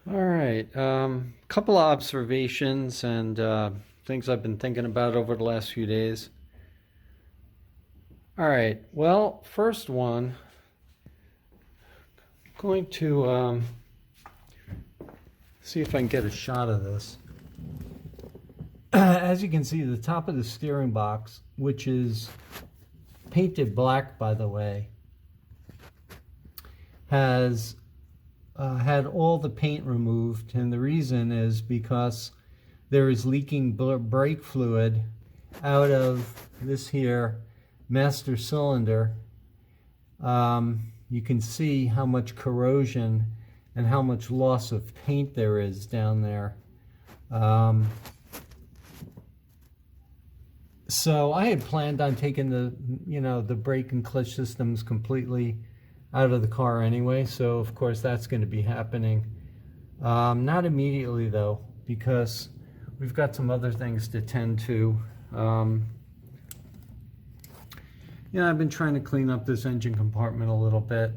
All right. Couple of observations and things I've been thinking about over the last few days. All right. Well, first one, going to see if I can get a shot of this. As you can see, the top of the steering box, which is painted black, by the way, has had all the paint removed, and the reason is because there is leaking brake fluid out of this here master cylinder. You can see how much corrosion and how much loss of paint there is down there. So I had planned on taking the brake and clutch systems completely out of the car anyway, so of course that's going to be happening. Not immediately though, because we've got some other things to tend to. I've been trying to clean up this engine compartment a little bit,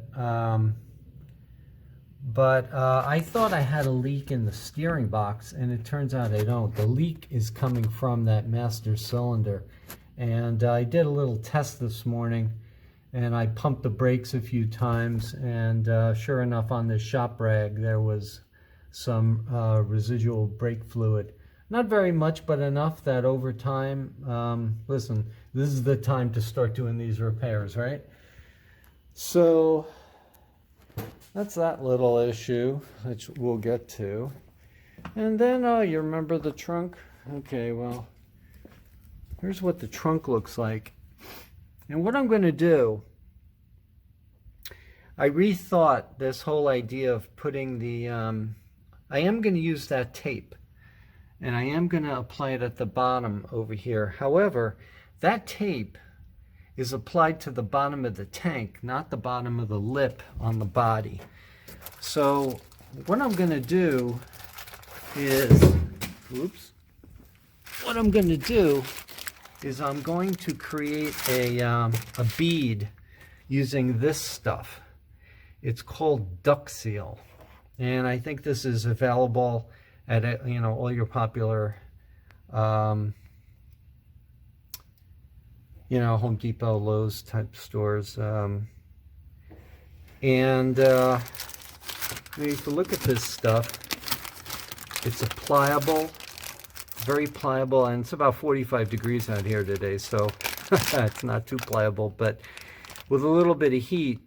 but I thought I had a leak in the steering box, and it turns out I don't. The leak is coming from that master cylinder, and I did a little test this morning, and I pumped the brakes a few times, and sure enough, on this shop rag there was some residual brake fluid. Not very much, but enough that over time, listen, this is the time to start doing these repairs, right? So that's that little issue, which we'll get to. And then, you remember the trunk? Okay, well, here's what the trunk looks like. And what I'm going to do, I rethought this whole idea of putting the, I am going to use that tape, and I am going to apply it at the bottom over here. However, that tape is applied to the bottom of the tank, not the bottom of the lip on the body. So what I'm going to do is, I'm going to create a bead using this stuff. It's called duck seal, and I think this is available at all your popular Home Depot, Lowe's type stores. If you look at this stuff, it's a pliable, very pliable, and it's about 45 degrees out here today, so it's not too pliable, but with a little bit of heat,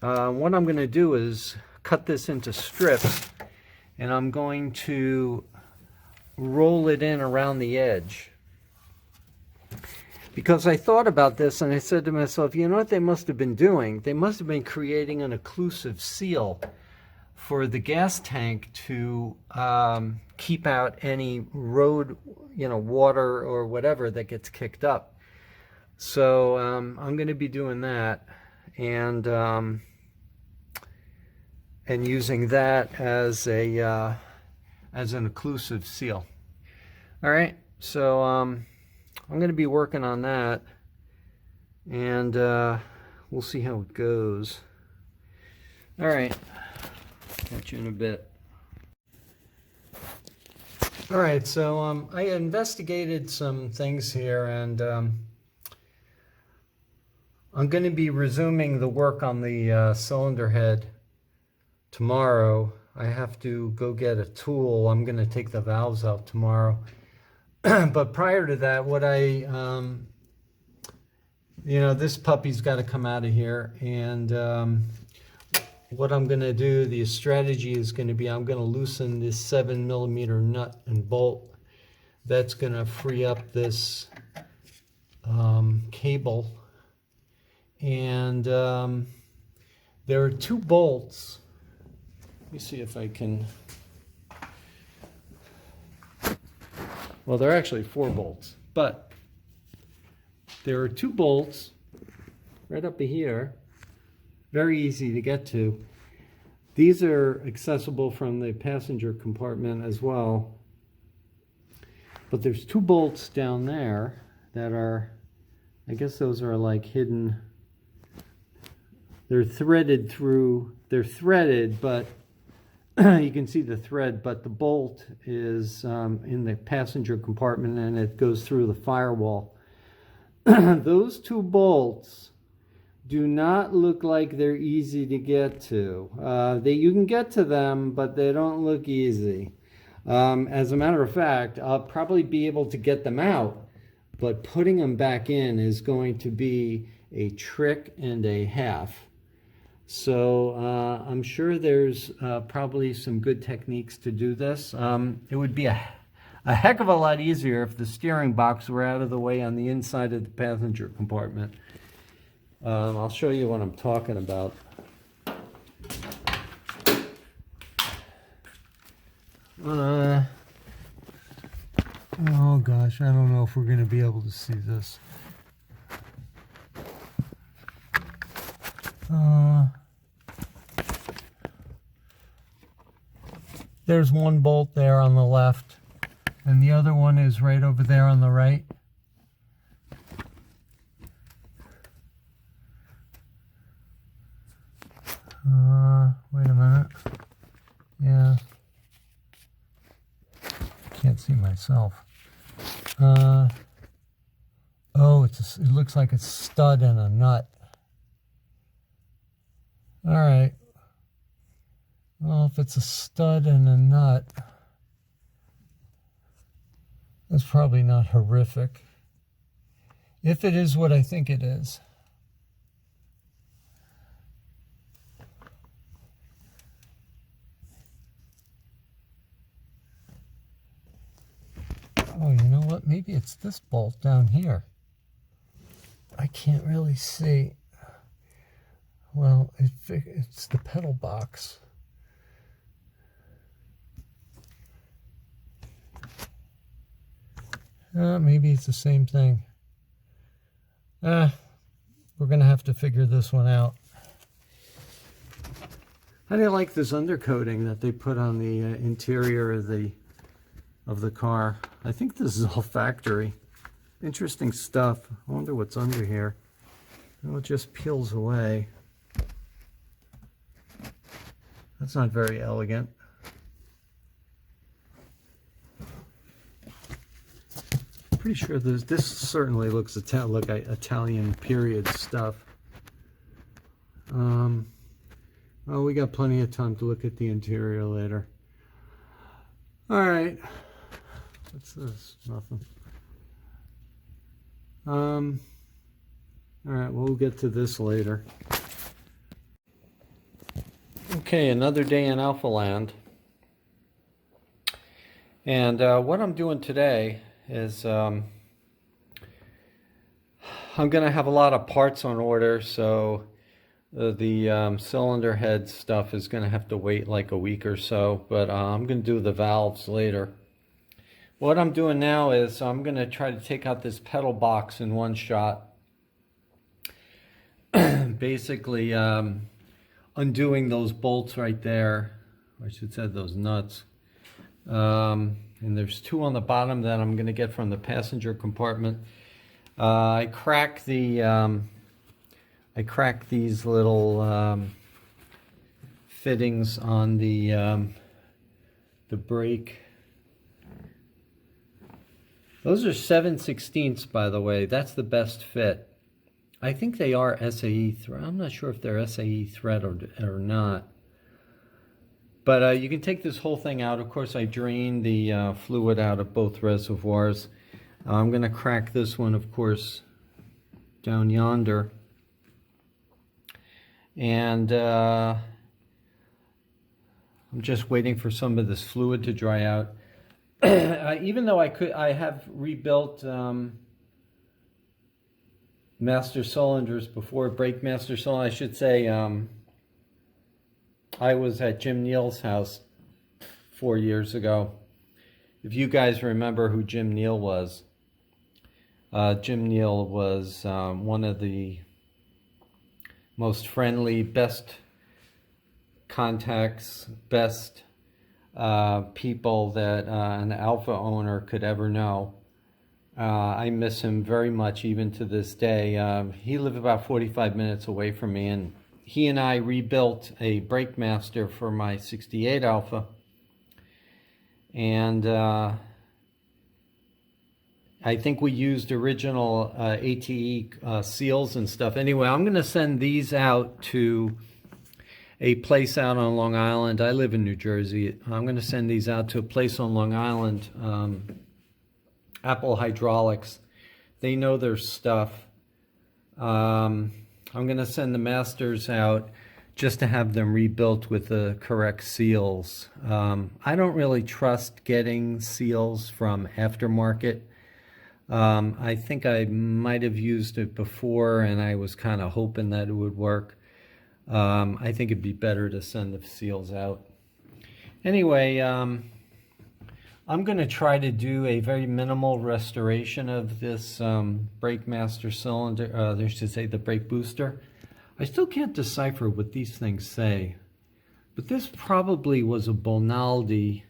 what I'm going to do is cut this into strips, and I'm going to roll it in around the edge. Because I thought about this and I said to myself, you know what they must have been doing? They must have been creating an occlusive seal for the gas tank to keep out any road, water or whatever that gets kicked up. So I'm going to be doing that, and using that as an occlusive seal. All right, so I'm going to be working on that, and we'll see how it goes. All right, catch you in a bit. All right, so I investigated some things here, and I'm going to be resuming the work on the cylinder head tomorrow. I have to go get a tool. I'm going to take the valves out tomorrow. But prior to that, what this puppy's got to come out of here, and what I'm going to do, the strategy is going to be, I'm going to loosen this 7mm nut and bolt. That's going to free up this cable, and there are two bolts. Let me see if I can. Well, there are actually 4 bolts, but there are 2 bolts right up here, very easy to get to. These are accessible from the passenger compartment as well, but there's 2 bolts down there that are, I guess those are like hidden. They're threaded through, they're threaded, but You can see the thread, but the bolt is in the passenger compartment and it goes through the firewall. Those two bolts do not look like they're easy to get to. You can get to them, but they don't look easy. As a matter of fact, I'll probably be able to get them out, but putting them back in is going to be a trick and a half. So I'm sure there's probably some good techniques to do this. It would be a heck of a lot easier if the steering box were out of the way on the inside of the passenger compartment. I'll show you what I'm talking about. Oh gosh, I don't know if we're going to be able to see this. There's one bolt there on the left, and the other one is right over there on the right. Wait a minute. Yeah. Can't see myself. Oh, it looks like it's a stud and a nut. All right. Well, if it's a stud and a nut, that's probably not horrific. If it is what I think it is. Oh, you know what? Maybe it's this bolt down here. I can't really see. Well, it's the pedal box. Maybe it's the same thing. We're going to have to figure this one out. How do you like this undercoating that they put on the interior of the car? I think this is all factory. Interesting stuff. I wonder what's under here. Well, it just peels away. That's not very elegant. Pretty sure this certainly looks like Italian period stuff. Well, we got plenty of time to look at the interior later. All right. What's this? Nothing. All right, we'll get to this later. Okay, another day in Alpha Land. And what I'm doing today is I'm going to have a lot of parts on order, so the cylinder head stuff is going to have to wait like a week or so, but I'm going to do the valves later. What I'm doing now is I'm going to try to take out this pedal box in one shot. Basically undoing those bolts right there, or I should say those nuts. And there's two on the bottom that I'm going to get from the passenger compartment. I crack these little fittings on the brake. Those are 7/16, by the way. That's the best fit. I think they are SAE thread. I'm not sure if they're SAE thread or not. But you can take this whole thing out. Of course, I drained the fluid out of both reservoirs. I'm going to crack this one, of course, down yonder. And I'm just waiting for some of this fluid to dry out. Even though I have rebuilt master cylinders before, brake master cylinder, I should say. I was at Jim Neal's house 4 years ago. If you guys remember who Jim Neal was, Jim Neal was one of the most friendly, best contacts, best people that an Alfa owner could ever know. I miss him very much even to this day. He lived about 45 minutes away from me, and he and I rebuilt a brake master for my 68 Alfa. And I think we used original ATE seals and stuff. Anyway, I'm going to send these out to a place out on Long Island. I live in New Jersey. I'm going to send these out to a place on Long Island, Apple Hydraulics. They know their stuff. I'm going to send the masters out just to have them rebuilt with the correct seals. I don't really trust getting seals from aftermarket. I think I might have used it before and I was kind of hoping that it would work. I think it'd be better to send the seals out. Anyway, I'm going to try to do a very minimal restoration of this brake master cylinder, I should say the brake booster. I still can't decipher what these things say, but this probably was a Bonaldi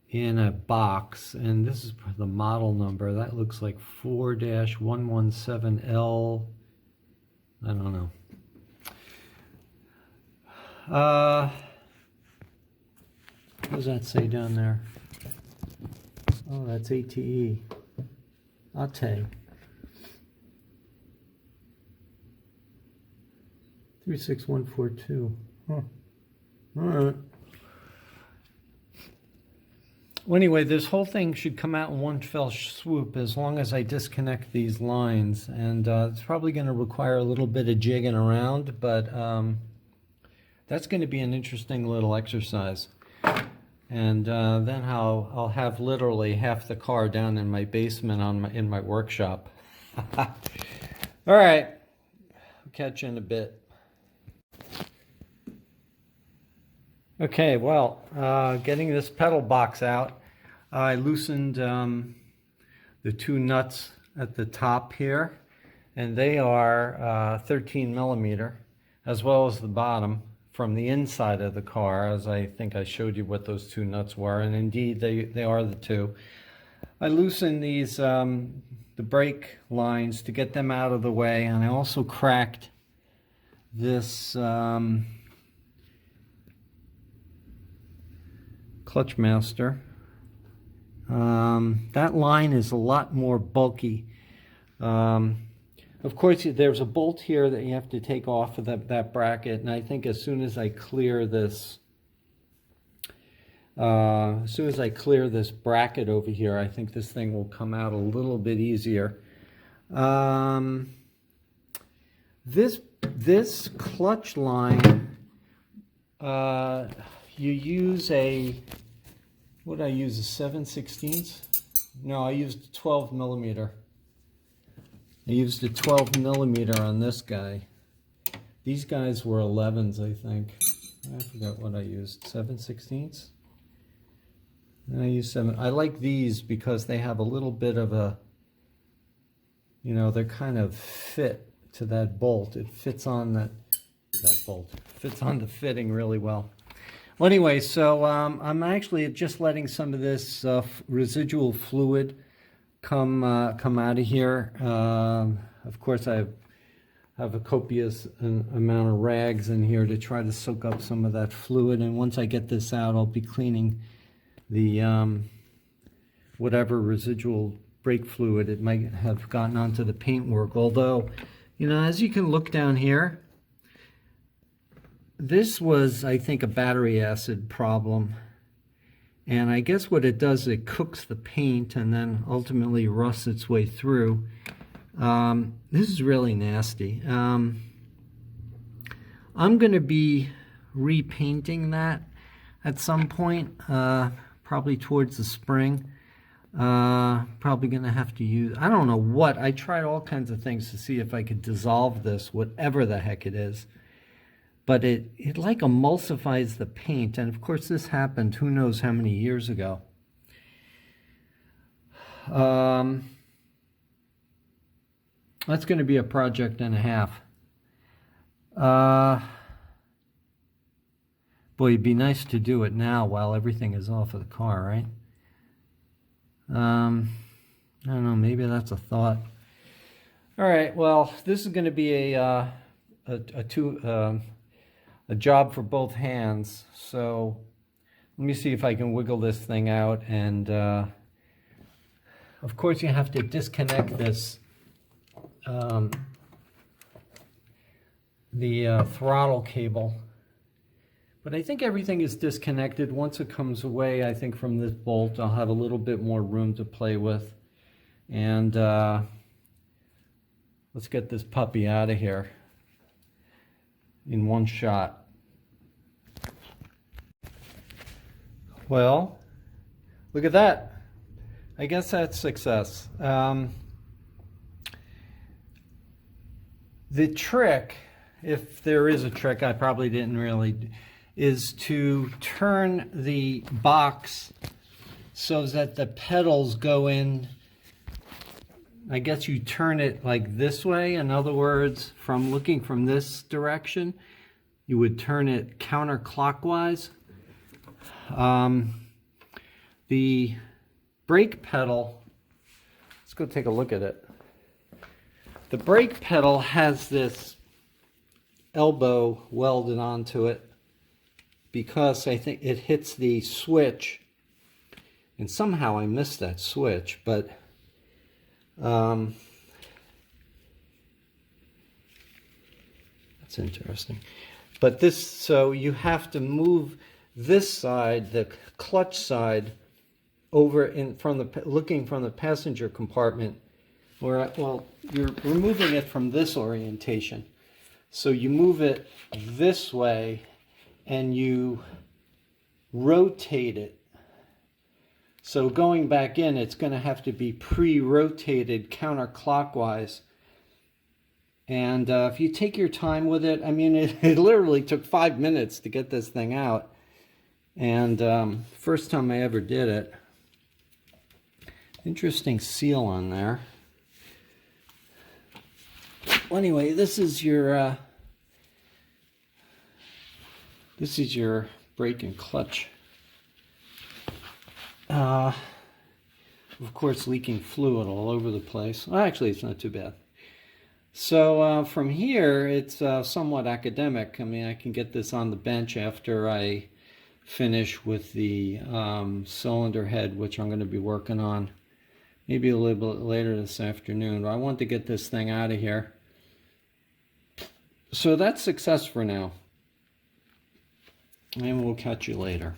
in a box, and this is the model number. That looks like 4-117L. I don't know. What does that say down there? Oh, that's ATE. ATE. 36142. Huh. All right. Well, anyway, this whole thing should come out in one fell swoop as long as I disconnect these lines. And it's probably going to require a little bit of jigging around, but that's going to be an interesting little exercise. And then I'll have literally half the car down in my basement in my workshop. All right, I'll catch you in a bit. Okay, well, getting this pedal box out, I loosened the two nuts at the top here, and they are 13 millimeter, as well as the bottom from the inside of the car, as I think I showed you what those two nuts were, and indeed they are the two. I loosened these, the brake lines to get them out of the way, and I also cracked this clutch master. That line is a lot more bulky. Of course, there's a bolt here that you have to take off of that bracket, and I think as soon as I clear this, bracket over here, I think this thing will come out a little bit easier. This clutch line, you use what did I use, a 7/16? No, I used a 12 millimeter. I used a 12 millimeter on this guy. These guys were 11s, I think. I forgot what I used, 7/16? I used 7. I like these because they have a little bit of a, they're kind of fit to that bolt. It fits on that bolt. Fits on the fitting really well. Well, anyway, so I'm actually just letting some of this residual fluid come out of here. Of course, I have a copious amount of rags in here to try to soak up some of that fluid. And once I get this out, I'll be cleaning the whatever residual brake fluid it might have gotten onto the paintwork. Although, as you can look down here, this was, I think, a battery acid problem. And I guess what it does, it cooks the paint and then ultimately rusts its way through. This is really nasty. I'm going to be repainting that at some point, probably towards the spring. Probably going to have to use, I don't know what, I tried all kinds of things to see if I could dissolve this, whatever the heck it is. But it like emulsifies the paint, and of course this happened who knows how many years ago. That's going to be a project and a half. Boy, it'd be nice to do it now while everything is off of the car, right? I don't know, maybe that's a thought. All right, well, this is going to be a a job for both hands. So let me see if I can wiggle this thing out. And of course you have to disconnect this, the throttle cable. But I think everything is disconnected. Once it comes away, I think from this bolt, I'll have a little bit more room to play with. And let's get this puppy out of here in one shot. Well, look at that. I guess that's success. The trick, if there is a trick, I probably didn't really, is to turn the box so that the pedals go in. I guess you turn it like this way. In other words, from looking from this direction, you would turn it counterclockwise. The brake pedal, let's go take a look at it. The brake pedal has this elbow welded onto it because I think it hits the switch, and somehow I missed that switch, but that's interesting. But this, so you have to move this side, the clutch side, over in from the looking from the passenger compartment, where, well, you're removing it from this orientation. So you move it this way and you rotate it. So going back in, it's going to have to be pre-rotated counterclockwise. And if you take your time with it, I mean, it literally took 5 minutes to get this thing out. And first time I ever did it. Interesting seal on there. Well, anyway, this is your brake and clutch. Of course, leaking fluid all over the place. Well, actually, it's not too bad. So from here, it's somewhat academic. I mean, I can get this on the bench after I finish with the cylinder head, which I'm going to be working on maybe a little bit later this afternoon. But I want to get this thing out of here. So that's success for now. And we'll catch you later.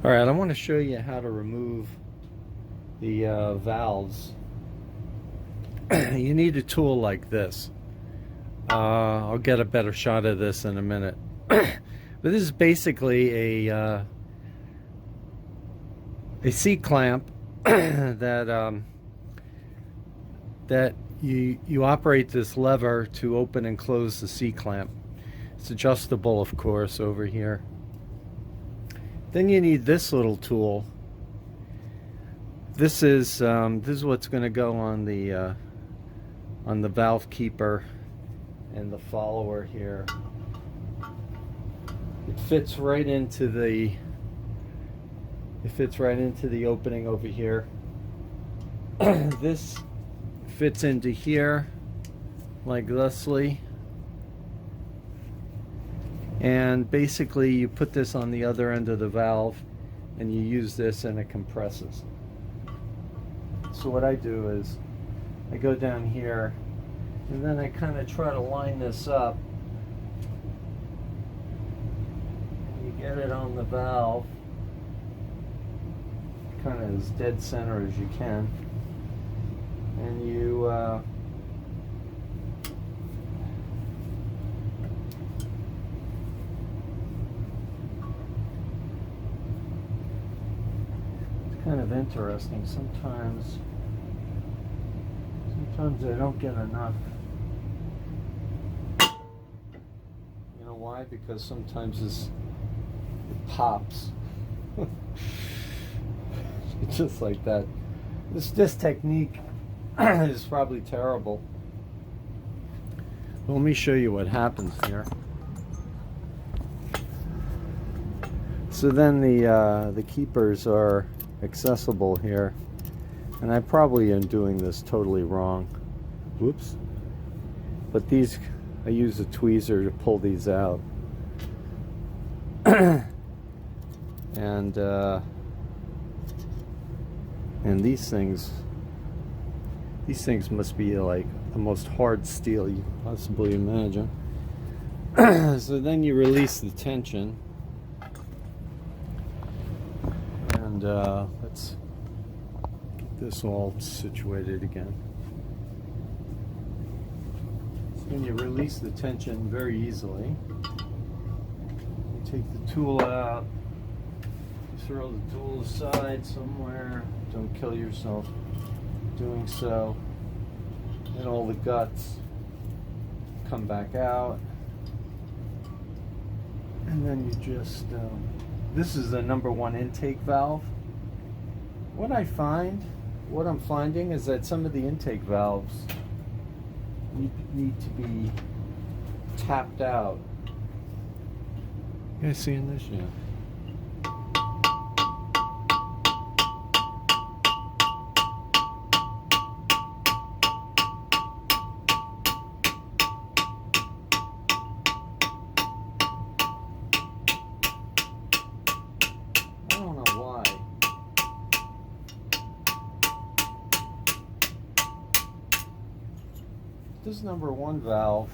All right, I want to show you how to remove the valves. You need a tool like this. I'll get a better shot of this in a minute. But this is basically a C-clamp that you operate this lever to open and close the C-clamp. It's adjustable, of course, over here. Then you need this little tool. This is what's going to go on the valve keeper and the follower here. It fits right into the opening over here. This fits into here like thusly. And basically you put this on the other end of the valve and you use this and it compresses. So what I do is I go down here and then I kind of try to line this up. You get it on the valve kind of as dead center as you can, and you it's kind of interesting. Sometimes I don't get enough. You know why? Because sometimes it pops. It's just like that. This technique is probably terrible. Well, let me show you what happens here. So then the keepers are accessible here, and I probably am doing this totally wrong. Whoops. But these, I use a tweezer to pull these out. And these things must be like the most hard steel you can possibly imagine. So then you release the tension, and let's get this all situated again. So when you release the tension very easily, you take the tool out, you throw the tool aside somewhere, don't kill yourself doing so, and all the guts come back out. And then you just, this is the number 1 intake valve. What I'm finding is that some of the intake valves need to be tapped out. You guys seeing this? Yeah. This number 1 valve,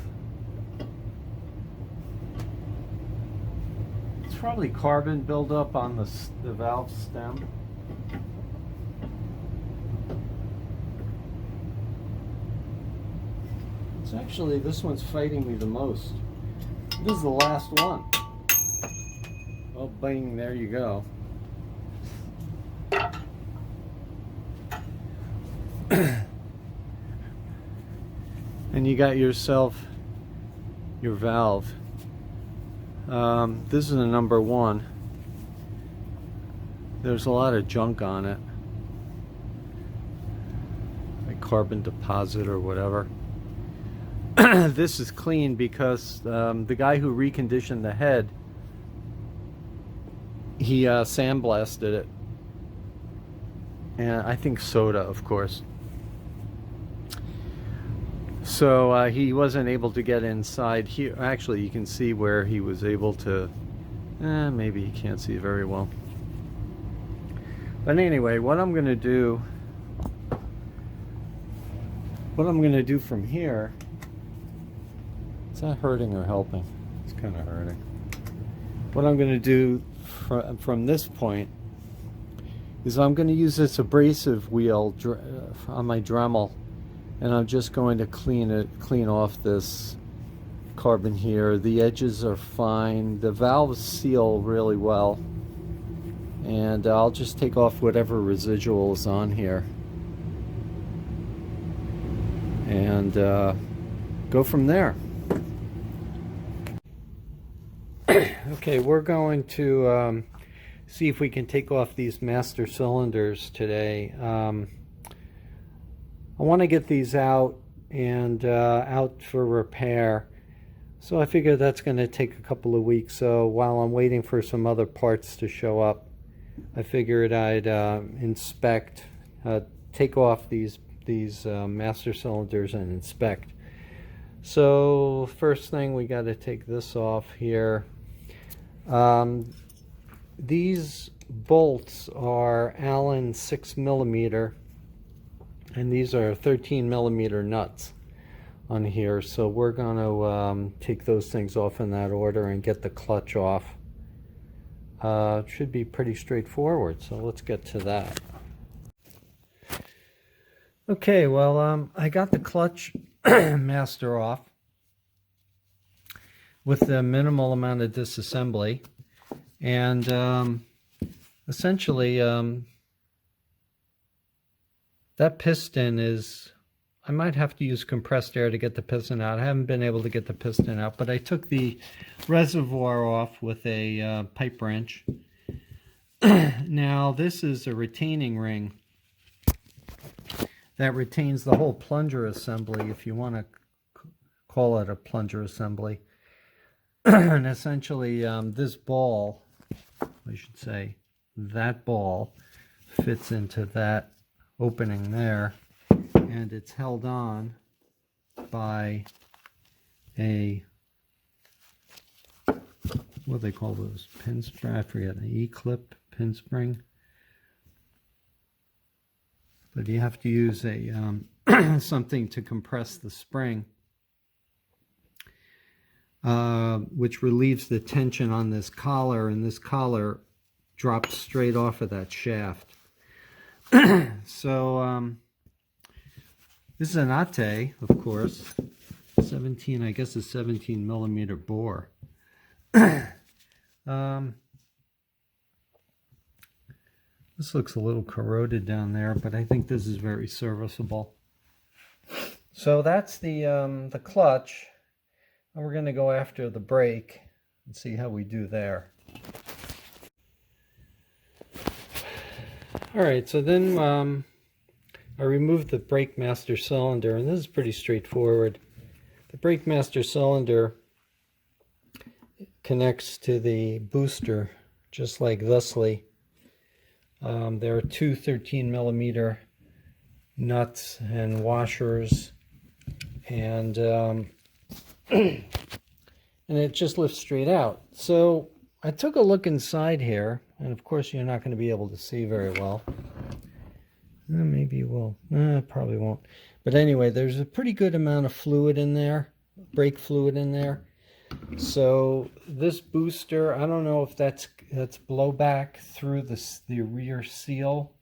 it's probably carbon buildup on the valve stem. It's actually, this one's fighting me the most. This is the last one. Oh, bang, there you go. And you got yourself your valve. This is a number 1. There's a lot of junk on it, like carbon deposit or whatever. This is clean because the guy who reconditioned the head, he sandblasted it, and I think soda, of course. So he wasn't able to get inside here. Actually, you can see where he was able to. Maybe you can't see very well. But anyway, what I'm going to do from here. Is that hurting or helping? It's kind of hurting. What I'm going to do from this point is I'm going to use this abrasive wheel on my Dremel. And I'm just going to clean off this carbon here. The edges are fine. The valves seal really well. And I'll just take off whatever residual is on here. And go from there. Okay, we're going to see if we can take off these master cylinders today. I want to get these out and out for repair, so I figure that's going to take a couple of weeks. So while I'm waiting for some other parts to show up, I figured I'd inspect, take off these master cylinders and inspect. So first thing, we got to take this off here. These bolts are Allen 6mm. And these are 13mm nuts on here, so we're going to take those things off in that order and get the clutch off. It should be pretty straightforward, so let's get to that. Okay, well, I got the clutch master off with the minimal amount of disassembly, and essentially that piston is, I might have to use compressed air to get the piston out. I haven't been able to get the piston out, but I took the reservoir off with a pipe wrench. Now this is a retaining ring that retains the whole plunger assembly, if you want to call it a plunger assembly. And essentially this ball, I should say, that ball fits into that opening there, and it's held on by a, what do they call those? Pin spring? I forget, an E-clip pin spring. But you have to use a something to compress the spring, which relieves the tension on this collar, and this collar drops straight off of that shaft. So this is an Ate, of course, 17, I guess a 17 millimeter bore. This looks a little corroded down there, but I think this is very serviceable. So that's the clutch, and we're going to go after the brake and see how we do there. All right, so then I removed the brake master cylinder, and this is pretty straightforward. The brake master cylinder connects to the booster just like thusly. There are two 13 millimeter nuts and washers, and it just lifts straight out. So I took a look inside here, and of course you're not going to be able to see very well. Maybe you will. Probably won't. But anyway, there's a pretty good amount of fluid in there, brake fluid in there. So this booster, I don't know if that's blowback through the rear seal,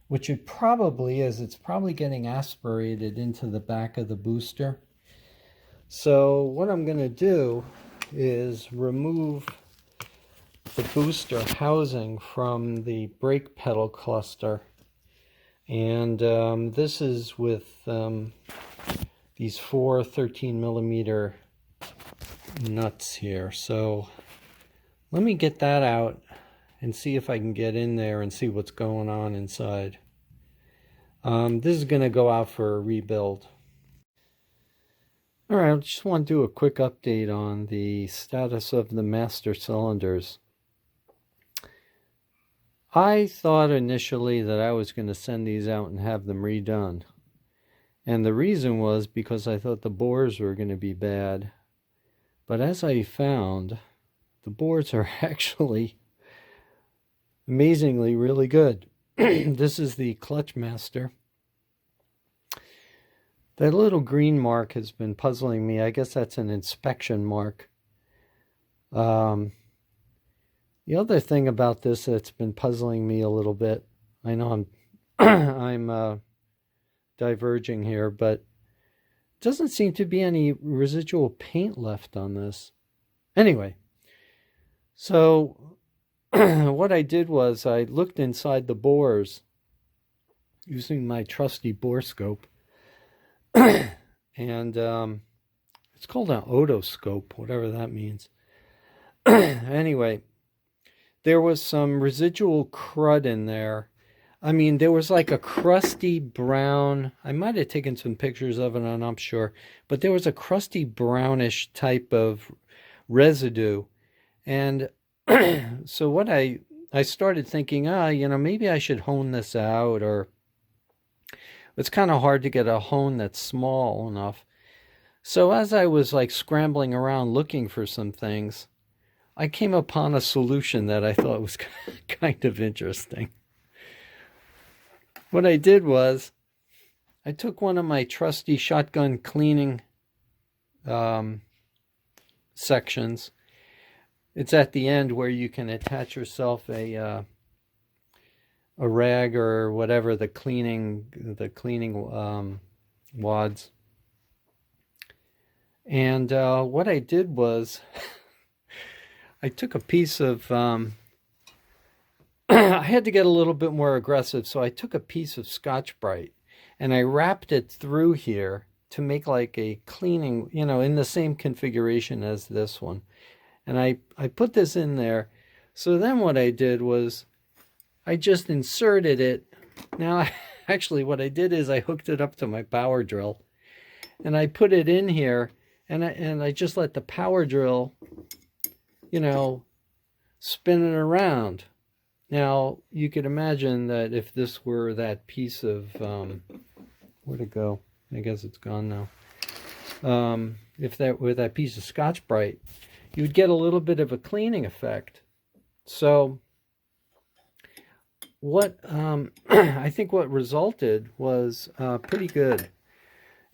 which it probably is. It's probably getting aspirated into the back of the booster. So what I'm going to do is remove the booster housing from the brake pedal cluster. And this is with these four 13 millimeter nuts here. So let me get that out and see if I can get in there and see what's going on inside. This is going to go out for a rebuild. All right, I just want to do a quick update on the status of the master cylinders. I thought initially that I was going to send these out and have them redone. And the reason was because I thought the bores were going to be bad. But as I found, the bores are actually amazingly really good. This is the clutch master. That little green mark has been puzzling me. I guess that's an inspection mark. The other thing about this that's been puzzling me a little bit, I know I'm diverging here, but doesn't seem to be any residual paint left on this. Anyway, so what I did was I looked inside the bores using my trusty bore scope, and it's called an otoscope, whatever that means. Anyway, there was some residual crud in there. I mean, there was like a crusty brown, I might have taken some pictures of it, I'm not sure, but there was a crusty brownish type of residue. And so what I started thinking, maybe I should hone this out, or it's kind of hard to get a hone that's small enough. So as I was like scrambling around looking for some things, I came upon a solution that I thought was kind of interesting. What I did was I took one of my trusty shotgun cleaning sections. It's at the end where you can attach yourself a rag or whatever, the cleaning wads. And what I did was I took a piece of, I had to get a little bit more aggressive, so I took a piece of Scotch-Brite and I wrapped it through here to make like a cleaning, in the same configuration as this one. And I put this in there. So then what I did was I just inserted it. Now, actually what I did is I hooked it up to my power drill and I put it in here, and I just let the power drill, spin it around. Now, you could imagine that if this were that piece of, where'd it go? I guess it's gone now. if that with that piece of Scotch-Brite, you would get a little bit of a cleaning effect. So what I think what resulted was pretty good.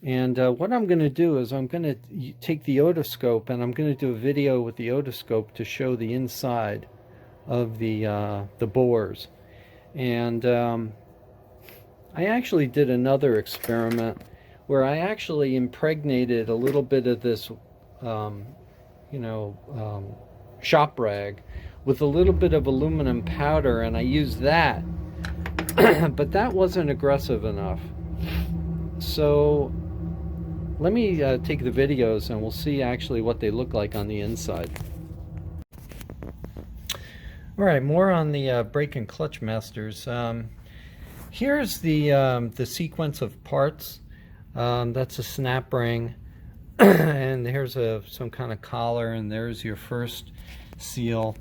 And what I'm going to do is I'm going to take the otoscope, and I'm going to do a video with the otoscope to show the inside of the bores. And I actually did another experiment where I actually impregnated a little bit of this, shop rag with a little bit of aluminum powder, and I used that, but that wasn't aggressive enough. So let me take the videos and we'll see actually what they look like on the inside. All right, more on the brake and clutch masters. Here's the sequence of parts. That's a snap ring, and here's some kind of collar, and there's your first seal.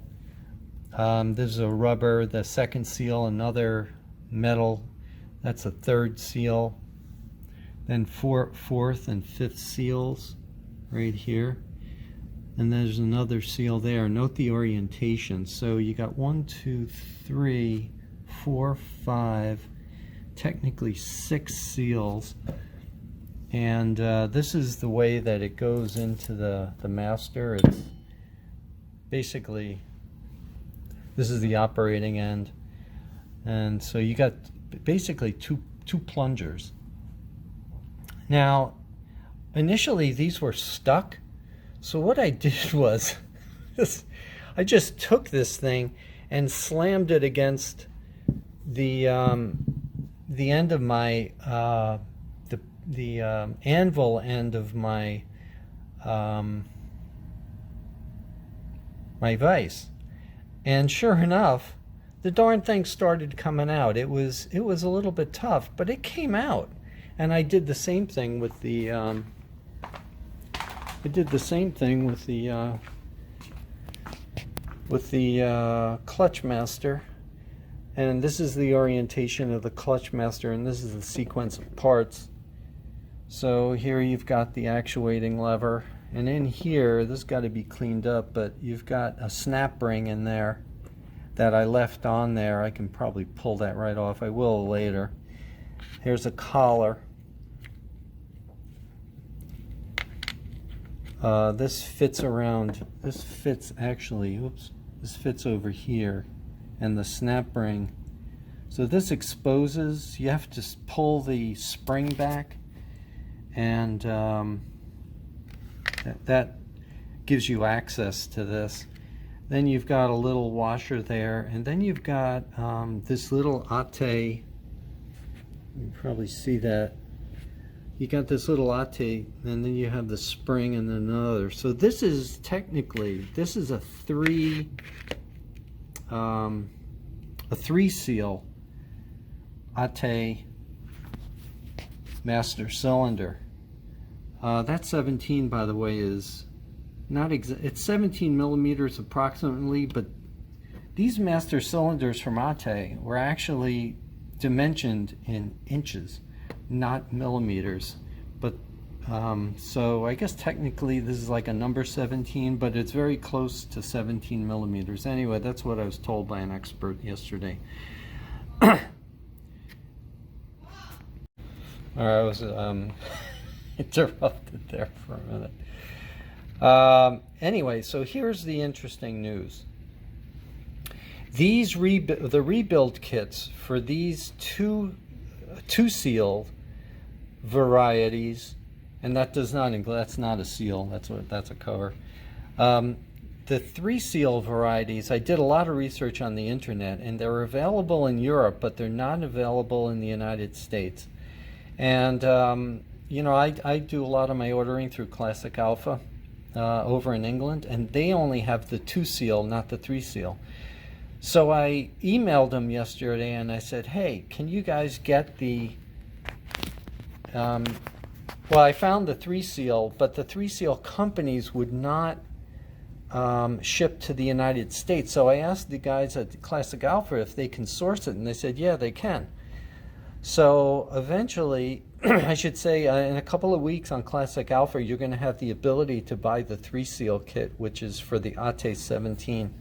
This is a rubber. The second seal, another metal. That's a third seal. Then fourth and fifth seals right here. And there's another seal there. Note the orientation. So you got 1, 2, 3, 4, 5, technically 6 seals. And this is the way that it goes into the master. It's basically, this is the operating end. And so you got basically two plungers. Now, initially these were stuck. So what I did was, I just took this thing and slammed it against the end of my the anvil end of my my vise, and sure enough, the darn thing started coming out. It was a little bit tough, but it came out. And I did the same thing with the clutch master. And this is the orientation of the clutch master, and this is the sequence of parts. So here you've got the actuating lever, and in here, this got to be cleaned up, but you've got a snap ring in there that I left on there. I can probably pull that right off. I will later. Here's a collar. This fits over here, and the snap ring. So this exposes, you have to pull the spring back, and that gives you access to this. Then you've got a little washer there, and then you've got this little ate. You can probably see that. You got this little ate, and then you have the spring and then another. So this is technically, this is a three seal ate master cylinder. That 17, by the way, is not it's 17 millimeters approximately, but these master cylinders from Ate were actually dimensioned in inches, not millimeters. But so I guess technically this is like a number 17, but it's very close to 17 millimeters. Anyway, that's what I was told by an expert yesterday. All right, I was interrupted there for a minute. Anyway, so here's the interesting news. These the rebuild kits for these two seal varieties, and that does not include, that's not a seal, that's a cover. The 3 seal varieties, I did a lot of research on the internet, and they're available in Europe, but they're not available in the United States. And you know, I do a lot of my ordering through Classic Alpha over in England, and they only have the 2 seal, not the 3 seal. So I emailed them yesterday and I said, hey, can you guys get the well, I found the 3 seal, but the 3 seal companies would not ship to the United States. So I asked the guys at Classic Alpha if they can source it, and they said, yeah, they can. So eventually, I should say, in a couple of weeks on Classic Alpha, you're going to have the ability to buy the 3-seal kit, which is for the ATE 17.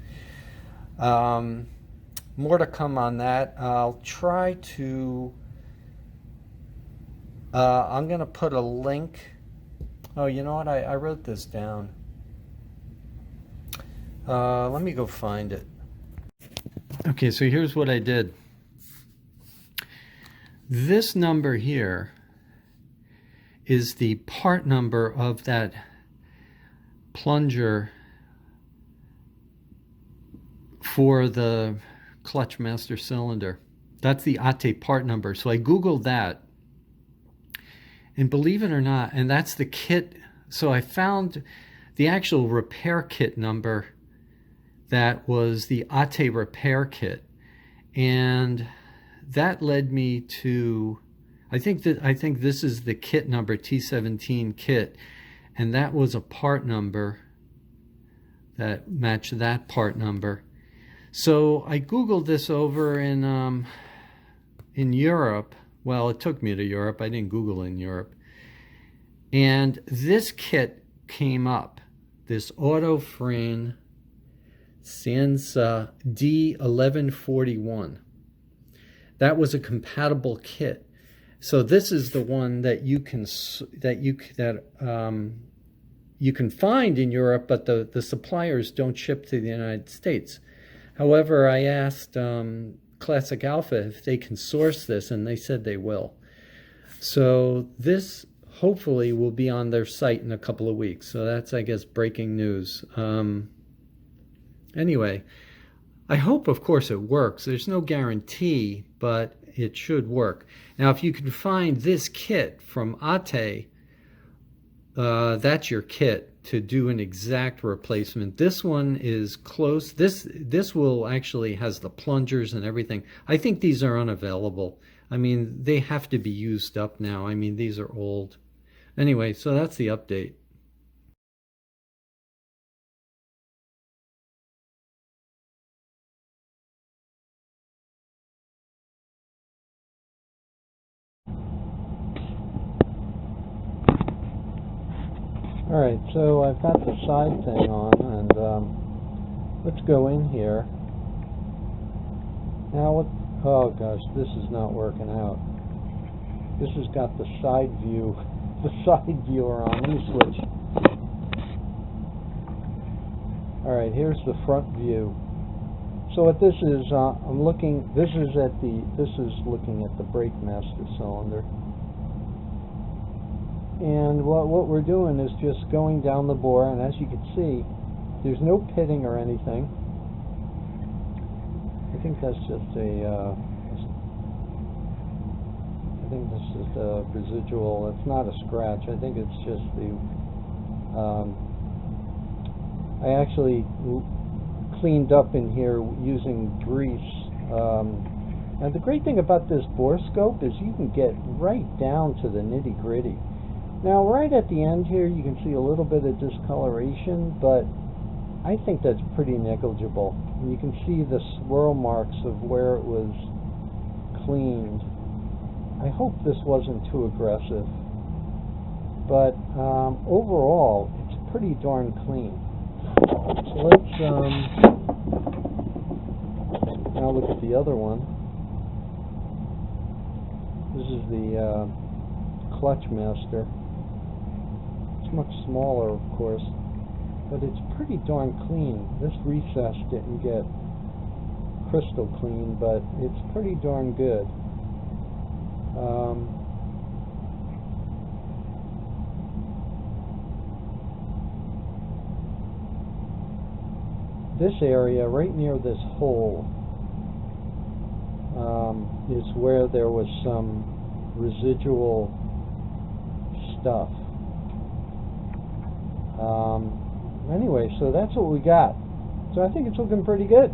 More to come on that. I'll try to... I'm going to put a link. Oh, you know what? I wrote this down. Let me go find it. Okay, so here's what I did. This number here is the part number of that plunger for the clutch master cylinder. That's the ATE part number. So I Googled that. And believe it or not, and that's the kit. So I found the actual repair kit number that was the ATE repair kit. And that led me to, I think this is the kit number, T17 kit. And that was a part number that matched that part number. So I Googled this over in Europe. Well, it took me to Europe. I didn't Google in Europe. And this kit came up, this Autoframe Sansa D1141. That was a compatible kit. So this is the one that you can find in Europe, but the suppliers don't ship to the United States. However, I asked Classic Alpha if they can source this, and they said they will. So this hopefully will be on their site in a couple of weeks. So that's, I guess, breaking news. Anyway, I hope, of course, it works. There's no guarantee, but it should work. Now, if you can find this kit from ATE, that's your kit to do an exact replacement. This one is close. This will actually has the plungers and everything. I think these are unavailable. I mean, they have to be used up now. I mean, these are old. Anyway, so that's the update. Alright, so I've got the side thing on, and let's go in here. Now, oh gosh, this is not working out. This has got the side view, the side viewer on. Let me switch. Alright, here's the front view. So what this is, I'm looking, this is looking at the brake master cylinder. And what we're doing is just going down the bore, and as you can see, there's no pitting or anything. I think that's just a residual. It's not a scratch. I think it's just the I actually cleaned up in here using grease. And the great thing about this bore scope is you can get right down to the nitty-gritty. Now, right at the end here, you can see a little bit of discoloration, but I think that's pretty negligible. And you can see the swirl marks of where it was cleaned. I hope this wasn't too aggressive, but overall, it's pretty darn clean. So let's now look at the other one. This is the clutch master. It's much smaller, of course, but it's pretty darn clean. This recess didn't get crystal clean, but it's pretty darn good. This area right near this hole is where there was some residual stuff. Anyway, so that's what we got. So I think it's looking pretty good.